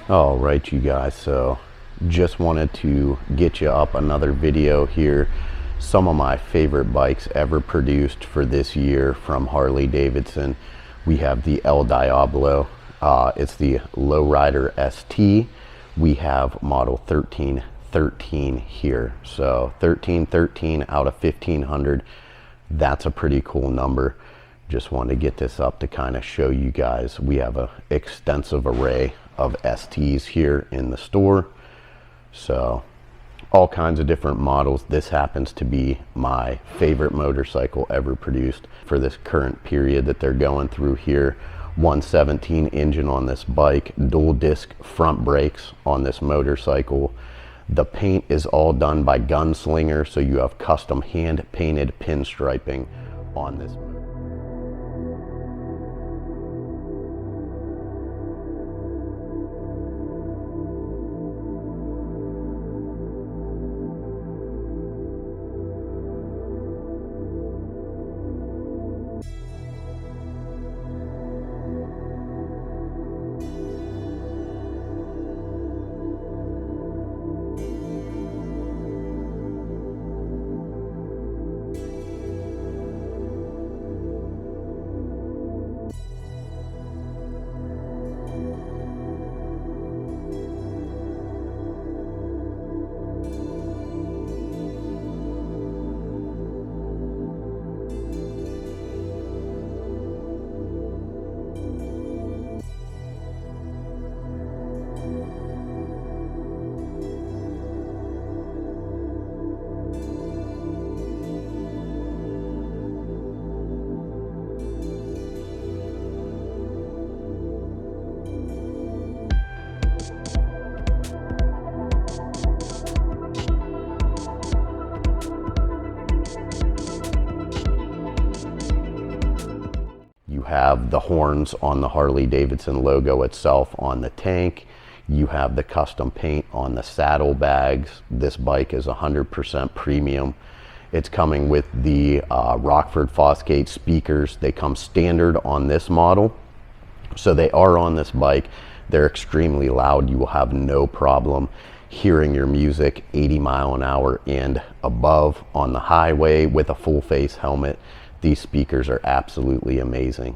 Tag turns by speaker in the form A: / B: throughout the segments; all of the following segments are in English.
A: All right, you guys, so just wanted to get you up another video here. Some of my favorite bikes ever produced for this year from Harley Davidson. We have the El Diablo. It's the Lowrider ST. We have model 1313 here. So 1313 out of 1500. That's a pretty cool number. Just wanted to get this up to kind of show you guys. We have an extensive array of STs here in the store. So all kinds of different models. This happens to be my favorite motorcycle ever produced for this current period that they're going through here. 117 engine on this bike, dual disc front brakes on this motorcycle. The paint is all done by Gunslinger, so you have custom hand painted pinstriping on this motorcycle. You have the horns on the Harley Davidson logo itself on the tank. You have the custom paint on the saddle bags. This bike is 100% premium. It's coming with the Rockford Fosgate speakers. They come standard on this model. So they are on this bike. They're extremely loud. You will have no problem hearing your music 80 mile an hour and above on the highway with a full face helmet. These speakers are absolutely amazing.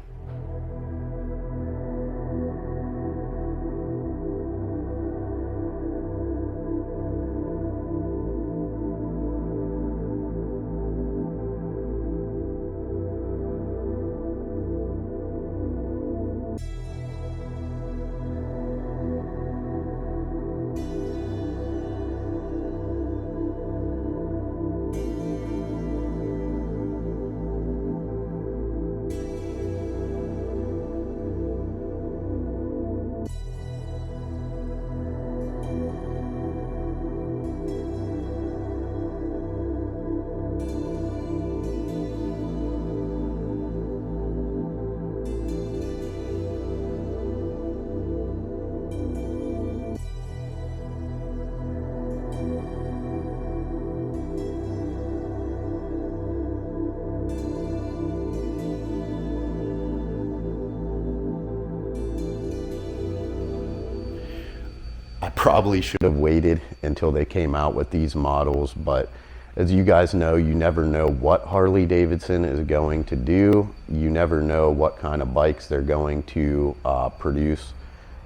A: I probably should have waited until they came out with these models, but as you guys know, you never know what Harley Davidson is going to do. You never know what kind of bikes they're going to produce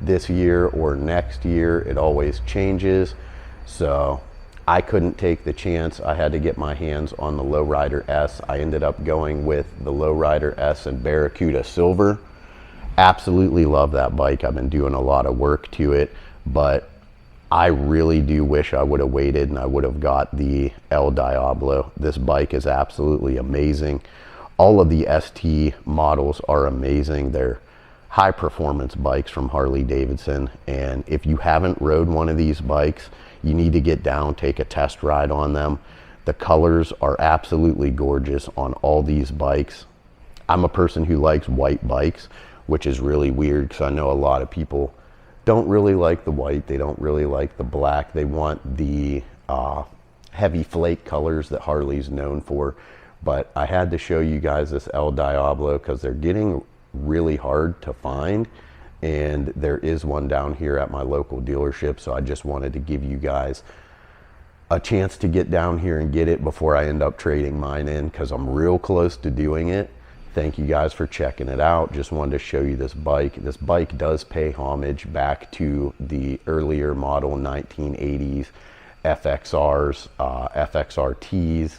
A: this year or next year. It always changes. So I couldn't take the chance. I had to get my hands on the Lowrider S. I ended up going with the Lowrider S in Barracuda Silver. Absolutely love that bike. I've been doing a lot of work to it, but I really do wish I would have waited and I would have got the El Diablo. This bike is absolutely amazing. All of the ST models are amazing. They're high performance bikes from Harley Davidson, and if you haven't rode one of these bikes, you need to get down, take a test ride on them. The colors are absolutely gorgeous on all these bikes. I'm a person who likes white bikes, which is really weird because I know a lot of people don't really like the white. They don't really like the black. They want the heavy flake colors that Harley's known for. But I had to show you guys this El Diablo because they're getting really hard to find. and there is one down here at my local dealership. So I just wanted to give you guys a chance to get down here and get it before I end up trading mine in, because I'm real close to doing it. Thank you guys for checking it out. Just wanted to show you this bike. This bike does pay homage back to the earlier model 1980s FXRs, FXRTs.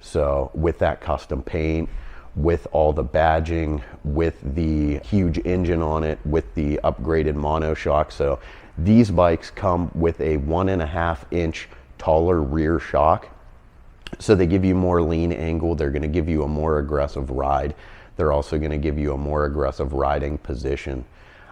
A: So with that custom paint, with all the badging, with the huge engine on it, with the upgraded monoshock. So these bikes come with a 1.5-inch taller rear shock. So they give you more lean angle. They're going to give you a more aggressive ride. They're also going to give you a more aggressive riding position.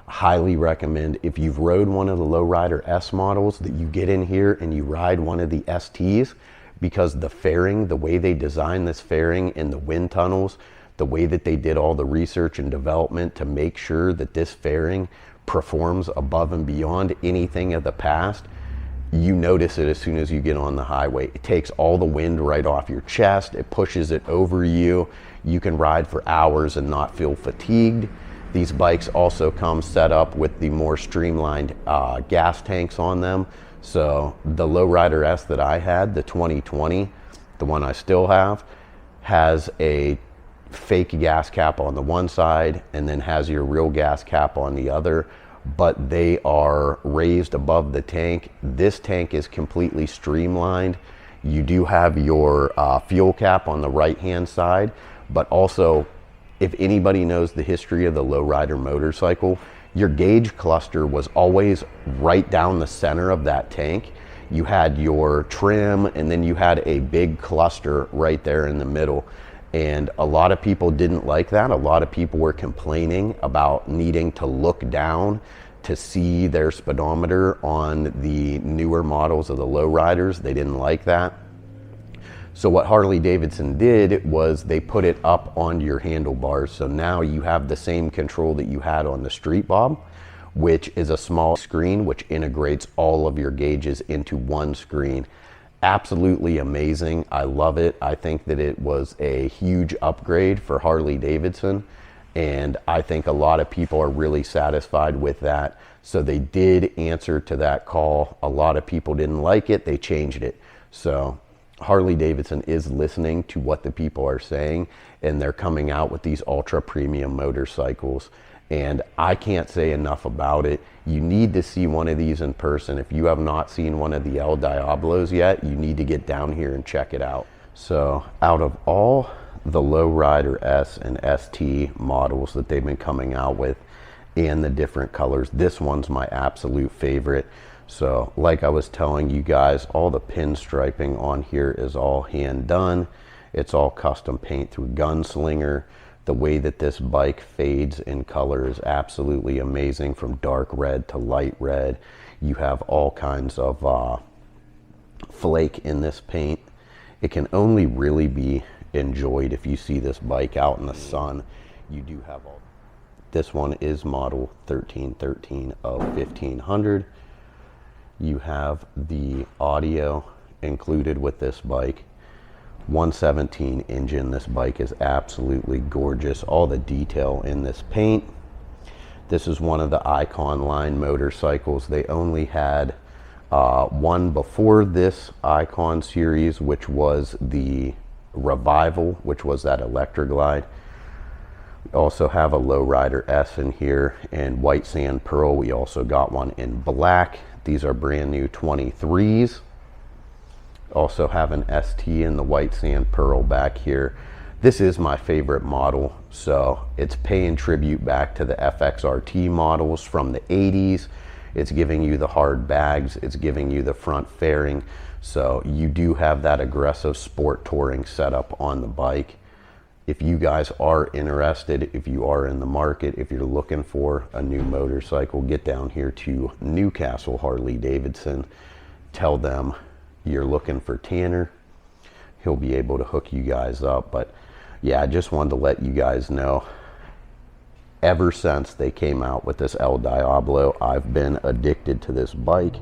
A: Highly recommend, if you've rode one of the Lowrider S models, that you get in here and you ride one of the STs, because the fairing, the way they designed this fairing in the wind tunnels, the way that they did all the research and development to make sure that this fairing performs above and beyond anything of the past, you notice it as soon as you get on the highway. It takes all the wind right off your chest. It pushes it over you. You can ride for hours and not feel fatigued. These bikes also come set up with the more streamlined gas tanks on them. So the Lowrider S that I had, the 2020, the one I still have, has a fake gas cap on the one side and then has your real gas cap on the other, but they are raised above the tank. This tank is completely streamlined. You do have your fuel cap on the right hand side, but also, if anybody knows the history of the Lowrider motorcycle, your gauge cluster was always right down the center of that tank. You had your trim, and then you had a big cluster right there in the middle. And a lot of people didn't like that. A lot of people were complaining about needing to look down to see their speedometer on the newer models of the Lowriders. They didn't like that. So what Harley Davidson did was they put it up on your handlebars. So now you have the same control that you had on the Street Bob, which is a small screen which integrates all of your gauges into one screen. Absolutely amazing. I love it. I think that it was a huge upgrade for Harley Davidson, and I think a lot of people are really satisfied with that. So they did answer to that call. A lot of people didn't like it. They changed it. So Harley Davidson is listening to what the people are saying, and they're coming out with these ultra premium motorcycles. And I can't say enough about it. You need to see one of these in person. If you have not seen one of the El Diablos yet, you need to get down here and check it out. So out of all the Lowrider S and ST models that they've been coming out with, and the different colors, this one's my absolute favorite. So like I was telling you guys, all the pinstriping on here is all hand done. It's all custom paint through Gunslinger. The way that this bike fades in color is absolutely amazing, from dark red to light red. You have all kinds of flake in this paint. It can only really be enjoyed if you see this bike out in the sun. You do have all. This one is model 1313 of 1500. You have the audio included with this bike. 117 engine. This bike is absolutely gorgeous. All the detail in this paint. This is one of the Icon line motorcycles. They only had one before this Icon series, which was the Revival, which was that Electroglide. We also have a Lowrider S in here in white sand pearl. We also got one in black. These are brand new 23s. Also have an ST in the white sand pearl back here. This is my favorite model, so it's paying tribute back to the FXRT models from the 80s. It's giving you the hard bags, it's giving you the front fairing, so you do have that aggressive sport touring setup on the bike. If you guys are interested, if you are in the market, if you're looking for a new motorcycle, get down here to Newcastle Harley Davidson. Tell them you're looking for Tanner. He'll be able to hook you guys up. But yeah, I just wanted to let you guys know, ever since they came out with this El Diablo, I've been addicted to this bike.